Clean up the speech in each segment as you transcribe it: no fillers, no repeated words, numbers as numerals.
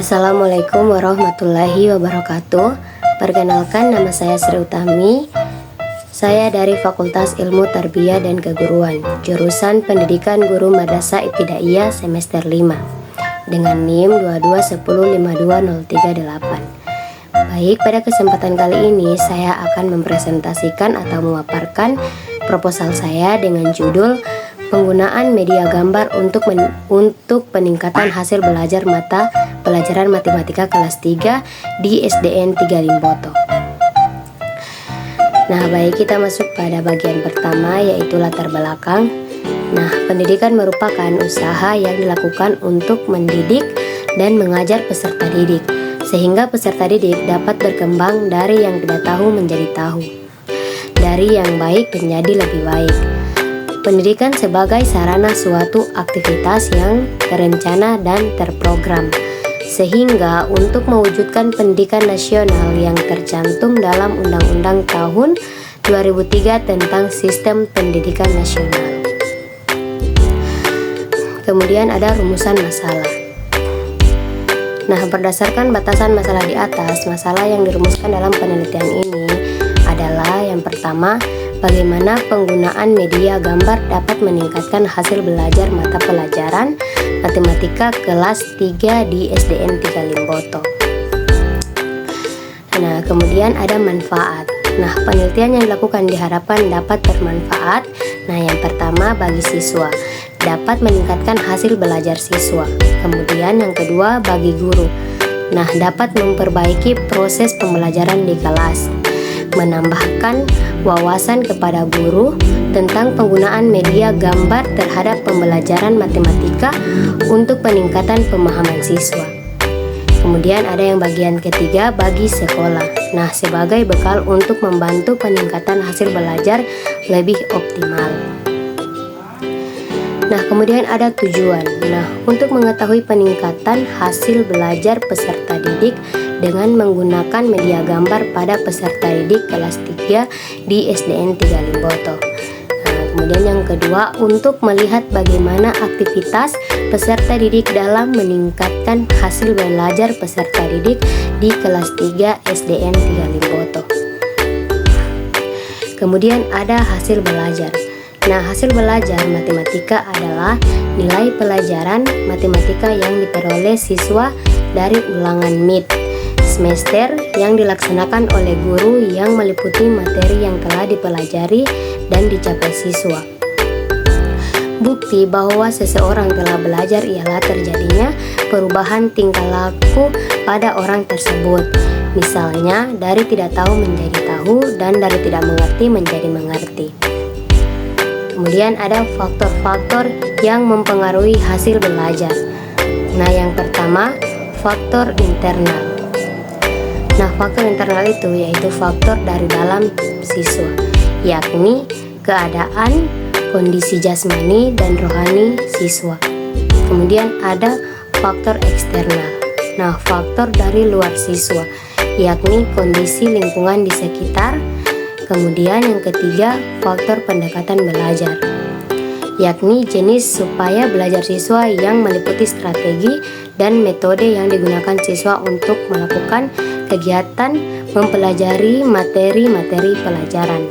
Assalamualaikum warahmatullahi wabarakatuh. Perkenalkan, nama saya Sri Utami. Saya dari Fakultas Ilmu Tarbiyah dan Keguruan, jurusan Pendidikan Guru Madrasah Ibtidaiyah semester 5 dengan NIM 2210520338. Baik, pada kesempatan kali ini saya akan mempresentasikan atau memaparkan proposal saya dengan judul penggunaan media gambar untuk peningkatan hasil belajar mata pelajaran matematika kelas 3 di SDN 3 Limboto. Nah, baik, kita masuk pada bagian pertama, yaitu latar belakang. Nah, pendidikan merupakan usaha yang dilakukan untuk mendidik dan mengajar peserta didik, sehingga peserta didik dapat berkembang dari yang tidak tahu menjadi tahu, dari yang baik menjadi lebih baik. Pendidikan sebagai sarana suatu aktivitas yang terencana dan terprogram, sehingga untuk mewujudkan pendidikan nasional yang tercantum dalam Undang-Undang tahun 2003 tentang Sistem Pendidikan Nasional. Kemudian ada rumusan masalah. Nah, berdasarkan batasan masalah di atas, masalah yang dirumuskan dalam penelitian ini adalah yang pertama, bagaimana penggunaan media gambar dapat meningkatkan hasil belajar mata pelajaran matematika kelas 3 di SDN 3 Limboto. Nah, kemudian ada manfaat. Nah, penelitian yang dilakukan diharapkan dapat bermanfaat. Nah, yang pertama bagi siswa, dapat meningkatkan hasil belajar siswa. Kemudian yang kedua bagi guru. Nah, dapat memperbaiki proses pembelajaran di kelas, menambahkan wawasan kepada guru tentang penggunaan media gambar terhadap pembelajaran matematika untuk peningkatan pemahaman siswa. Kemudian ada yang bagian ketiga bagi sekolah. Nah, sebagai bekal untuk membantu peningkatan hasil belajar lebih optimal. Nah, kemudian ada tujuan. Nah, untuk mengetahui peningkatan hasil belajar peserta didik dengan menggunakan media gambar pada peserta didik kelas 3 di SDN 3 Limboto. Nah, kemudian yang kedua, untuk melihat bagaimana aktivitas peserta didik dalam meningkatkan hasil belajar peserta didik di kelas 3 SDN 3 Limboto. Kemudian ada hasil belajar. Nah, hasil belajar matematika adalah nilai pelajaran matematika yang diperoleh siswa dari ulangan MIT semester yang dilaksanakan oleh guru yang meliputi materi yang telah dipelajari dan dicapai siswa. Bukti bahwa seseorang telah belajar ialah terjadinya perubahan tingkah laku pada orang tersebut. Misalnya, dari tidak tahu menjadi tahu dan dari tidak mengerti menjadi mengerti. Kemudian ada faktor-faktor yang mempengaruhi hasil belajar. Nah, yang pertama, faktor internal. Nah, faktor internal itu yaitu faktor dari dalam siswa, yakni keadaan, kondisi jasmani dan rohani siswa. Kemudian ada faktor eksternal. Nah, faktor dari luar siswa, yakni kondisi lingkungan di sekitar. Kemudian yang ketiga, faktor pendekatan belajar, yakni jenis supaya belajar siswa yang meliputi strategi dan metode yang digunakan siswa untuk melakukan kegiatan mempelajari materi-materi pelajaran.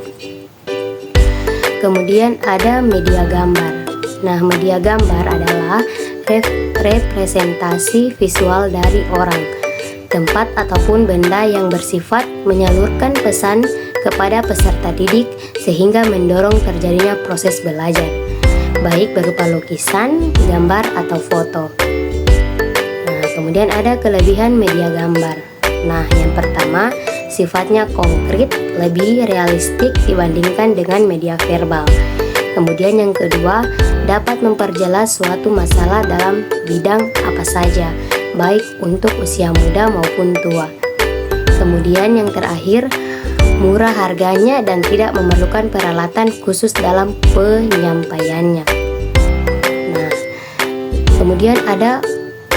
Kemudian ada media gambar. Nah, media gambar adalah representasi visual dari orang, tempat ataupun benda yang bersifat menyalurkan pesan kepada peserta didik sehingga mendorong terjadinya proses belajar, baik berupa lukisan, gambar, atau foto. Nah, kemudian ada kelebihan media gambar. Nah, yang pertama, sifatnya konkret, lebih realistik dibandingkan dengan media verbal. Kemudian yang kedua, dapat memperjelas suatu masalah dalam bidang apa saja, baik untuk usia muda maupun tua. Kemudian yang terakhir, murah harganya dan tidak memerlukan peralatan khusus dalam penyampaiannya. Nah, kemudian ada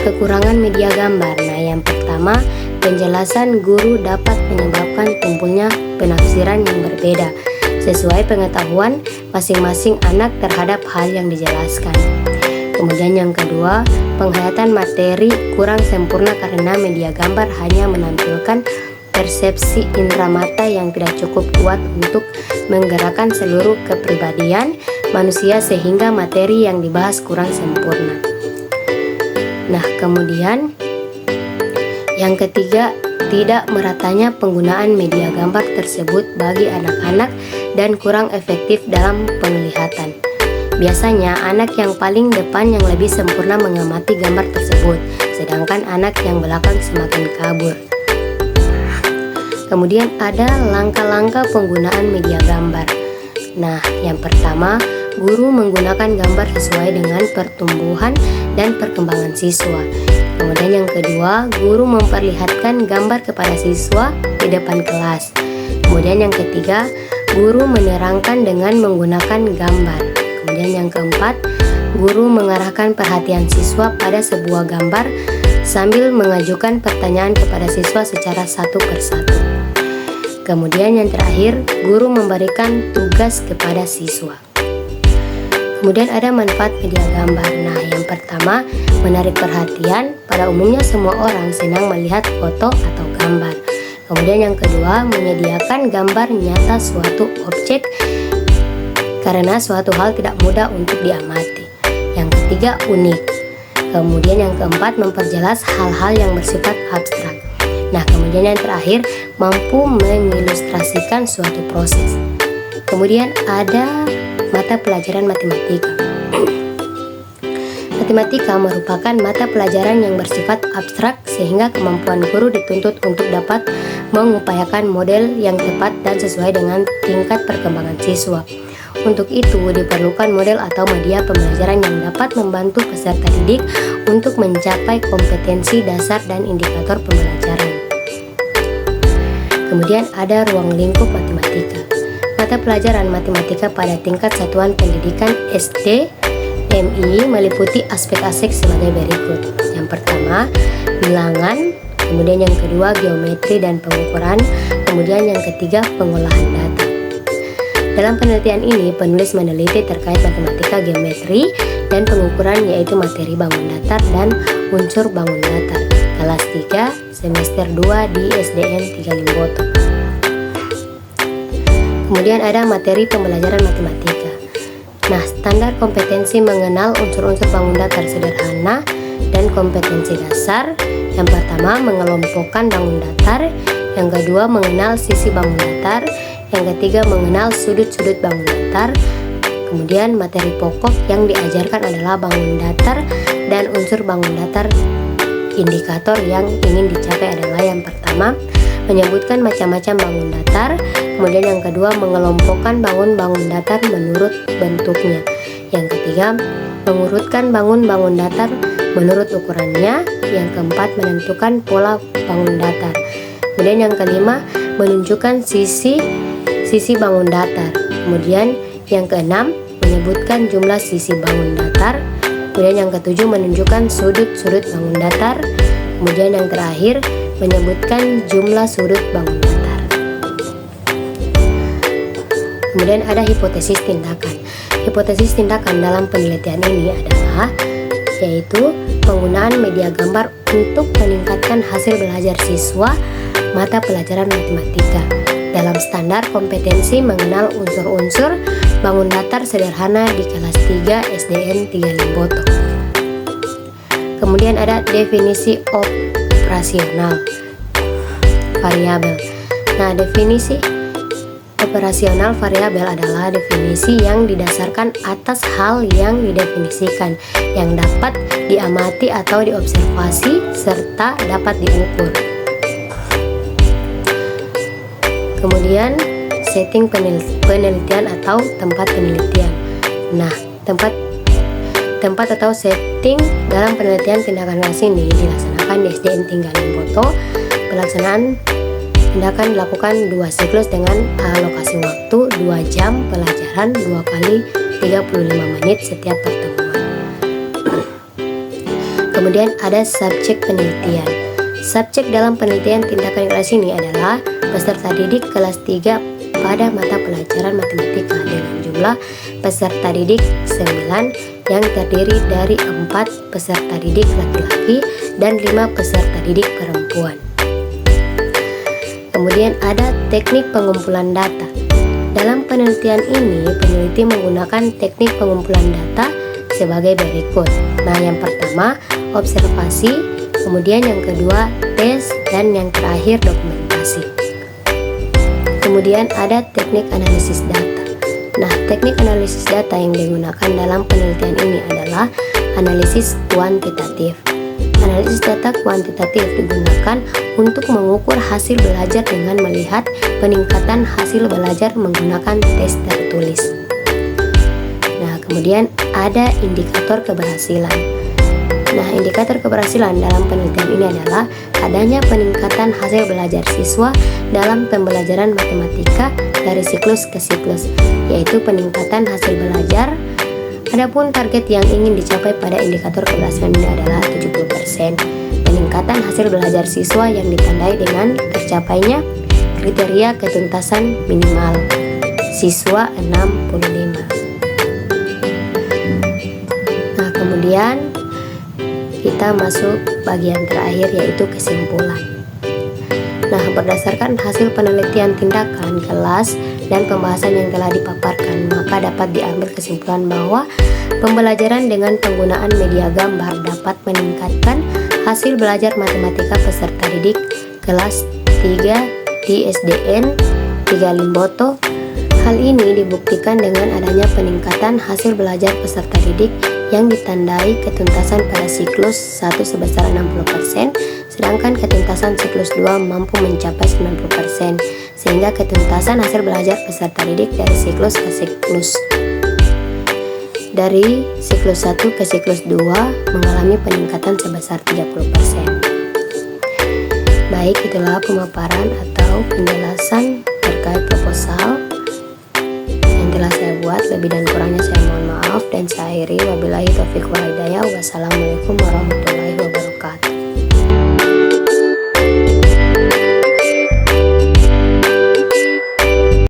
kekurangan media gambar. Nah, yang pertama, penjelasan guru dapat menyebabkan timbulnya penafsiran yang berbeda sesuai pengetahuan masing-masing anak terhadap hal yang dijelaskan. Kemudian yang kedua, penghayatan materi kurang sempurna karena media gambar hanya menampilkan persepsi indera mata yang tidak cukup kuat untuk menggerakkan seluruh kepribadian manusia sehingga materi yang dibahas kurang sempurna. Nah, kemudian yang ketiga, tidak meratanya penggunaan media gambar tersebut bagi anak-anak dan kurang efektif dalam penglihatan. Biasanya anak yang paling depan yang lebih sempurna mengamati gambar tersebut, sedangkan anak yang belakang semakin kabur. Kemudian ada langkah-langkah penggunaan media gambar. Nah, yang pertama, guru menggunakan gambar sesuai dengan pertumbuhan dan perkembangan siswa. Kemudian yang kedua, guru memperlihatkan gambar kepada siswa di depan kelas. Kemudian yang ketiga, guru menerangkan dengan menggunakan gambar. Kemudian yang keempat, guru mengarahkan perhatian siswa pada sebuah gambar sambil mengajukan pertanyaan kepada siswa secara satu persatu. Kemudian yang terakhir, guru memberikan tugas kepada siswa. Kemudian ada manfaat media gambar. Nah, yang pertama, menarik perhatian. Pada umumnya semua orang senang melihat foto atau gambar. Kemudian yang kedua, menyediakan gambar nyata suatu objek karena suatu hal tidak mudah untuk diamati. Yang ketiga, unik. Kemudian yang keempat, memperjelas hal-hal yang bersifat abstrak. Nah, kemudian yang terakhir, mampu mengilustrasikan suatu proses. Kemudian ada mata pelajaran matematika. Matematika merupakan mata pelajaran yang bersifat abstrak sehingga kemampuan guru dituntut untuk dapat mengupayakan model yang tepat dan sesuai dengan tingkat perkembangan siswa. Untuk itu diperlukan model atau media pembelajaran yang dapat membantu peserta didik untuk mencapai kompetensi dasar dan indikator pembelajaran. Kemudian ada ruang lingkup matematika. Mata pelajaran matematika pada tingkat satuan pendidikan SD, MI meliputi aspek-aspek sebagai berikut. Yang pertama, bilangan, kemudian yang kedua geometri dan pengukuran, kemudian yang ketiga pengolahan data. Dalam penelitian ini, penulis meneliti terkait matematika geometri dan pengukuran yaitu materi bangun datar dan unsur bangun datar. Kelas 3, semester 2 di SDN 3 Limboto. Kemudian ada materi pembelajaran matematika. Nah, standar kompetensi mengenal unsur-unsur bangun datar sederhana dan kompetensi dasar. Yang pertama, mengelompokkan bangun datar. Yang kedua, mengenal sisi bangun datar. Yang ketiga, mengenal sudut-sudut bangun datar. Kemudian materi pokok yang diajarkan adalah bangun datar dan unsur bangun datar. Indikator yang ingin dicapai adalah yang pertama, menyebutkan macam-macam bangun datar. Kemudian yang kedua, mengelompokkan bangun-bangun datar menurut bentuknya. Yang ketiga, mengurutkan bangun-bangun datar menurut ukurannya. Yang keempat, menentukan pola bangun datar. Kemudian yang kelima, menunjukkan sisi bangun datar. Kemudian yang keenam, menyebutkan jumlah sisi bangun datar. Kemudian yang ketujuh, menunjukkan sudut-sudut bangun datar. Kemudian yang terakhir, menyebutkan jumlah sudut bangun datar. Kemudian ada hipotesis tindakan. Hipotesis tindakan dalam penelitian ini adalah yaitu penggunaan media gambar untuk meningkatkan hasil belajar siswa mata pelajaran matematika dalam standar kompetensi mengenal unsur-unsur bangun datar sederhana di kelas 3 SDN 3 Limboto. Kemudian ada definisi operasional variabel. Nah, definisi operasional variabel adalah definisi yang didasarkan atas hal yang didefinisikan, yang dapat diamati atau diobservasi, serta dapat diukur. Kemudian setting penelitian atau tempat penelitian. Nah, tempat atau setting dalam penelitian tindakan kelas ini dilaksanakan di SDN 3 Limboto. Pelaksanaan tindakan dilakukan 2 siklus dengan alokasi waktu 2 jam pelajaran 2 kali 35 menit setiap pertemuan. Kemudian ada subjek penelitian. Subjek dalam penelitian tindakan kelas ini adalah peserta didik kelas 3 pada mata pelajaran matematika dengan jumlah peserta didik 9 yang terdiri dari 4 peserta didik laki-laki dan 5 peserta didik perempuan. Kemudian ada teknik pengumpulan data. Dalam penelitian ini, peneliti menggunakan teknik pengumpulan data sebagai berikut. Nah, yang pertama observasi, kemudian yang kedua tes, dan yang terakhir dokumentasi. Kemudian ada teknik analisis data. Nah, teknik analisis data yang digunakan dalam penelitian ini adalah analisis kuantitatif. Analisis data kuantitatif digunakan untuk mengukur hasil belajar dengan melihat peningkatan hasil belajar menggunakan tes tertulis. Nah, kemudian ada indikator keberhasilan. Nah, indikator keberhasilan dalam penelitian ini adalah adanya peningkatan hasil belajar siswa dalam pembelajaran matematika dari siklus ke siklus, yaitu peningkatan hasil belajar. Adapun target yang ingin dicapai pada indikator keberhasilan ini adalah 70%. Peningkatan hasil belajar siswa yang ditandai dengan tercapainya kriteria ketuntasan minimal siswa 65. Nah, kemudian kita masuk bagian terakhir, yaitu kesimpulan. Nah, berdasarkan hasil penelitian tindakan, kelas, dan pembahasan yang telah dipaparkan, maka dapat diambil kesimpulan bahwa pembelajaran dengan penggunaan media gambar dapat meningkatkan hasil belajar matematika peserta didik kelas 3 di SDN 3 Limboto. Hal ini dibuktikan dengan adanya peningkatan hasil belajar peserta didik yang ditandai ketuntasan pada siklus 1 sebesar 60%, sedangkan ketuntasan siklus 2 mampu mencapai 90%, sehingga ketuntasan hasil belajar peserta didik dari siklus ke siklus. Dari siklus 1 ke siklus 2 mengalami peningkatan sebesar 30%. Baik, itulah pemaparan atau penjelasan terkait proposal yang telah saya buat. Lebih dan kurangnya saya mohon maaf, dan saya akhiri. Wabillahi taufiq wal hidayah. Wassalamualaikum warahmatullahi wabarakatuh.